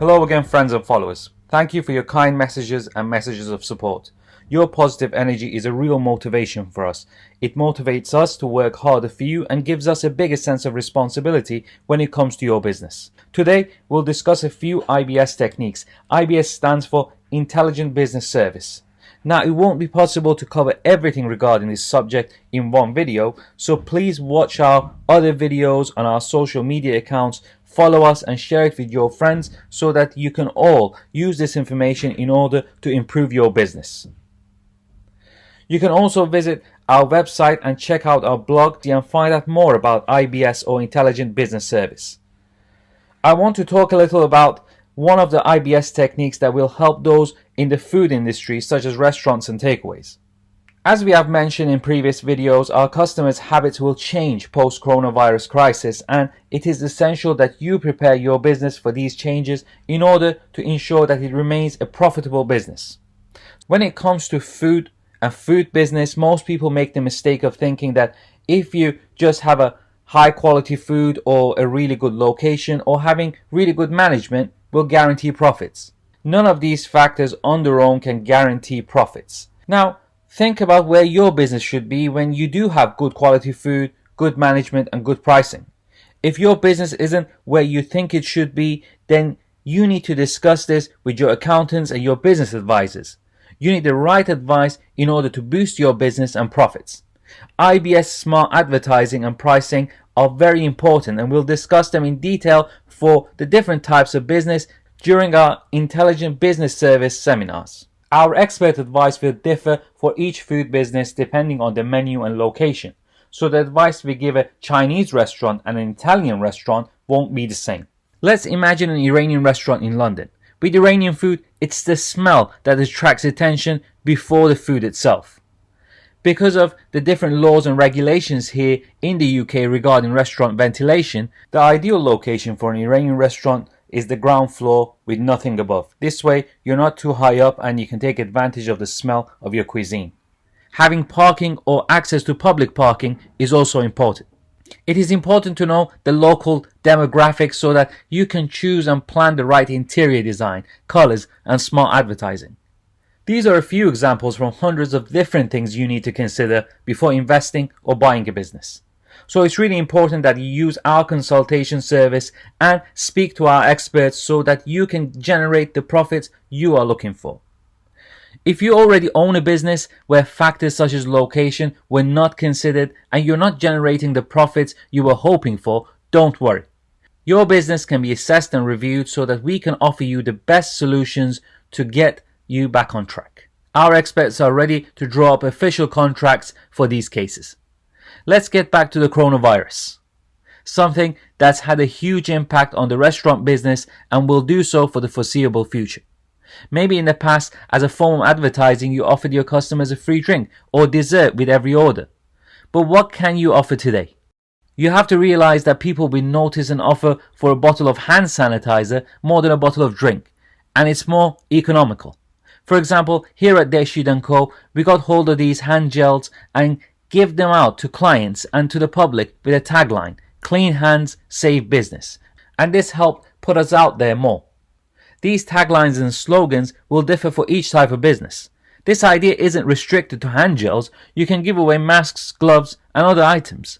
Hello again, friends and followers. Thank you for your kind messages and messages of support. Your positive energy is a real motivation for us. It motivates us to work harder for you and gives us a bigger sense of responsibility when it comes to your business. Today, we'll discuss a few IBS techniques. IBS stands for Intelligent Business Service. Now, it won't be possible to cover everything regarding this subject in one video, so please watch our other videos on our social media accounts, follow us and share it with your friends so that you can all use this information in order to improve your business. You can also visit our website and check out our blog and find out more about IBS or Intelligent Business Service. I want to talk a little about one of the IBS techniques that will help those in the food industry, such as restaurants and takeaways. As we have mentioned in previous videos, our customers' habits will change post-coronavirus crisis, and it is essential that you prepare your business for these changes in order to ensure that it remains a profitable business. When it comes to food and food business, most people make the mistake of thinking that if you just have a high quality food or a really good location or having really good management will guarantee profits. None of these factors on their own can guarantee profits. Now, think about where your business should be when you do have good quality food, good management and good pricing. If your business isn't where you think it should be, then you need to discuss this with your accountants and your business advisors. You need the right advice in order to boost your business and profits. IBS smart advertising and pricing are very important, and we'll discuss them in detail for the different types of business during our Intelligent Business Service seminars. Our expert advice will differ for each food business depending on the menu and location. So the advice we give a Chinese restaurant and an Italian restaurant won't be the same. Let's imagine an Iranian restaurant in London. With Iranian food, it's the smell that attracts attention before the food itself. Because of the different laws and regulations here in the UK regarding restaurant ventilation, the ideal location for an Iranian restaurant is the ground floor with nothing above. This way, you're not too high up and you can take advantage of the smell of your cuisine. Having parking or access to public parking is also important. It is important to know the local demographics so that you can choose and plan the right interior design, colors, and smart advertising. These are a few examples from hundreds of different things you need to consider before investing or buying a business. So it's really important that you use our consultation service and speak to our experts so that you can generate the profits you are looking for. If you already own a business where factors such as location were not considered and you're not generating the profits you were hoping for, don't worry. Your business can be assessed and reviewed so that we can offer you the best solutions to get you back on track. Our experts are ready to draw up official contracts for these cases. Let's get back to the coronavirus. Something that's had a huge impact on the restaurant business and will do so for the foreseeable future. Maybe in the past, as a form of advertising, you offered your customers a free drink or dessert with every order. But what can you offer today? You have to realize that people will notice an offer for a bottle of hand sanitizer more than a bottle of drink, and it's more economical. For example, here at Dehshid Co, we got hold of these hand gels and give them out to clients and to the public with a tagline, "Clean hands, save business." And this helped put us out there more. These taglines and slogans will differ for each type of business. This idea isn't restricted to hand gels. You can give away masks, gloves, and other items.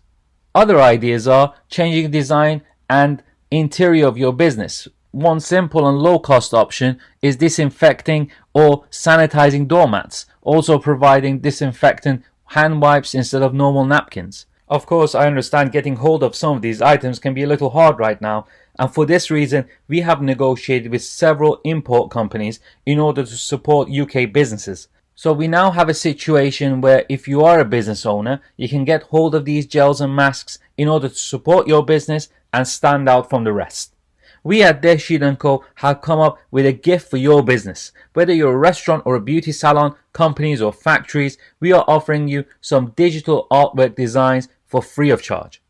Other ideas are changing the design and interior of your business. One simple and low-cost option is disinfecting or sanitizing doormats, also providing disinfectant hand wipes instead of normal napkins. Of course, I understand getting hold of some of these items can be a little hard right now, and for this reason, we have negotiated with several import companies in order to support UK businesses. So we now have a situation where if you are a business owner, you can get hold of these gels and masks in order to support your business and stand out from the rest. We at Dehshid Co have come up with a gift for your business. Whether you're a restaurant or a beauty salon, companies or factories, we are offering you some digital artwork designs for free of charge.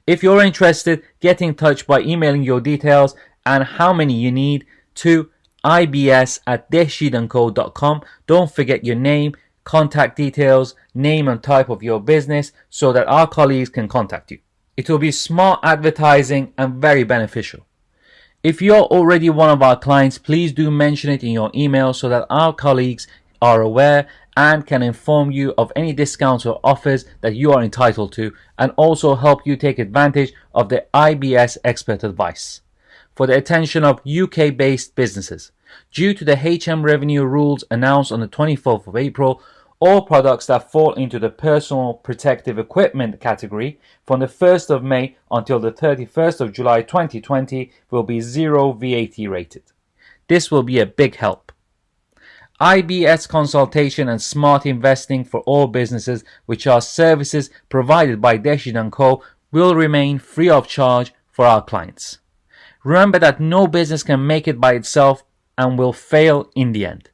If you're interested, get in touch by emailing your details and how many you need to ibs@dehshidco.com. Don't forget your name, contact details, name and type of your business so that our colleagues can contact you. It will be smart advertising and very beneficial. If you're already one of our clients, please do mention it in your email so that our colleagues are aware and can inform you of any discounts or offers that you are entitled to, and also help you take advantage of the IBS expert advice. For the attention of UK-based businesses, due to the HM revenue rules announced on the 24th of April, all products that fall into the personal protective equipment category from the 1st of May until the 31st of July 2020 will be zero VAT rated. This will be a big help. IBS consultation and smart investing for all businesses, which are services provided by Dehshid Co, will remain free of charge for our clients. Remember that no business can make it by itself and will fail in the end.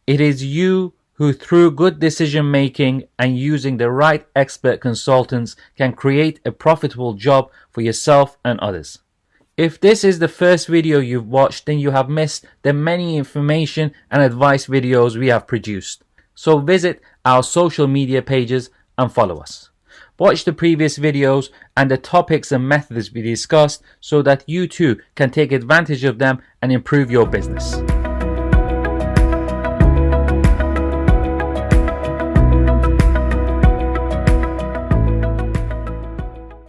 It is you who, through good decision making and using the right expert consultants, can create a profitable job for yourself and others. If this is the first video you've watched, then you have missed the many information and advice videos we have produced. So visit our social media pages and follow us. Watch the previous videos and the topics and methods we discussed so that you too can take advantage of them and improve your business.